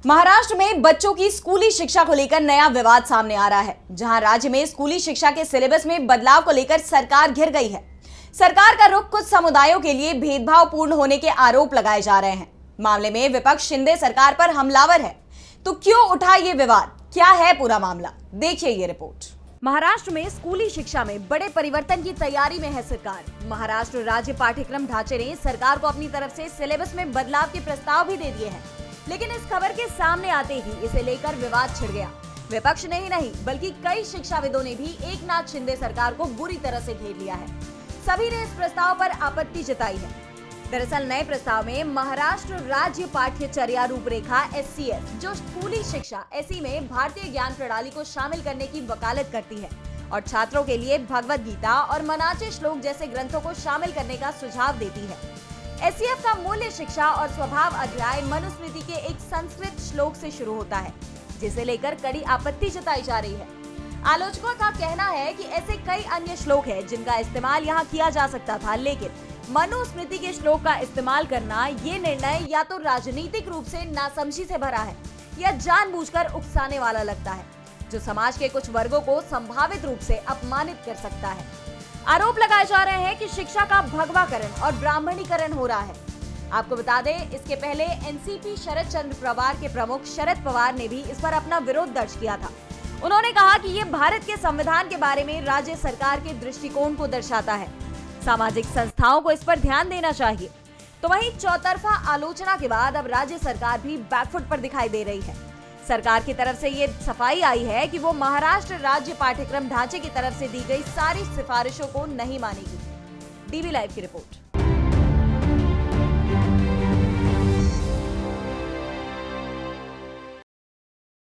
महाराष्ट्र में बच्चों की स्कूली शिक्षा को लेकर नया विवाद सामने आ रहा है, जहां राज्य में स्कूली शिक्षा के सिलेबस में बदलाव को लेकर सरकार घिर गई है। सरकार का रुख कुछ समुदायों के लिए भेदभावपूर्ण होने के आरोप लगाए जा रहे हैं। मामले में विपक्ष शिंदे सरकार पर हमलावर है। तो क्यों उठा ये विवाद, क्या है पूरा मामला, देखिए ये रिपोर्ट। महाराष्ट्र में स्कूली शिक्षा में बड़े परिवर्तन की तैयारी में है सरकार। महाराष्ट्र राज्य पाठ्यक्रम ढांचे ने सरकार को अपनी तरफ से सिलेबस में बदलाव के प्रस्ताव भी दे दिए हैं, लेकिन इस खबर के सामने आते ही इसे लेकर विवाद छिड़ गया। विपक्ष ने ही नहीं बल्कि कई शिक्षाविदों ने भी एकनाथ शिंदे सरकार को बुरी तरह से घेर लिया है। सभी ने इस प्रस्ताव पर आपत्ति जताई है। दरअसल नए प्रस्ताव में महाराष्ट्र राज्य पाठ्यचर्या रूपरेखा SCF, जो स्कूली शिक्षा SE में भारतीय ज्ञान प्रणाली को शामिल करने की वकालत करती है और छात्रों के लिए भगवद गीता और मनाचे श्लोक जैसे ग्रंथों को शामिल करने का सुझाव देती है। SCF का मूल्य शिक्षा और स्वभाव अध्याय मनुस्मृति के एक संस्कृत श्लोक से शुरू होता है, जिसे लेकर कड़ी आपत्ति जताई जा रही है। आलोचकों का कहना है कि ऐसे कई अन्य श्लोक हैं जिनका इस्तेमाल यहाँ किया जा सकता था, लेकिन मनुस्मृति के श्लोक का इस्तेमाल करना ये निर्णय या तो राजनीतिक रूप से नासमझी से भरा है या जानबूझकर उकसाने वाला लगता है, जो समाज के कुछ वर्गों को संभावित रूप से अपमानित कर सकता है। आरोप लगाए जा रहे हैं कि शिक्षा का भगवाकरण और ब्राह्मणीकरण हो रहा है। आपको बता दें, इसके पहले NCP शरद चंद्र पवार के प्रमुख शरद पवार ने भी इस पर अपना विरोध दर्ज किया था। उन्होंने कहा कि ये भारत के संविधान के बारे में राज्य सरकार के दृष्टिकोण को दर्शाता है। सामाजिक संस्थाओं को इस पर ध्यान देना चाहिए। तो वहीं चौतरफा आलोचना के बाद अब राज्य सरकार भी बैकफुट पर दिखाई दे रही है। सरकार की तरफ से ये सफाई आई है कि वो महाराष्ट्र राज्य पाठ्यक्रम ढांचे की तरफ से दी गई सारी सिफारिशों को नहीं मानेगी। DB लाइव की रिपोर्ट।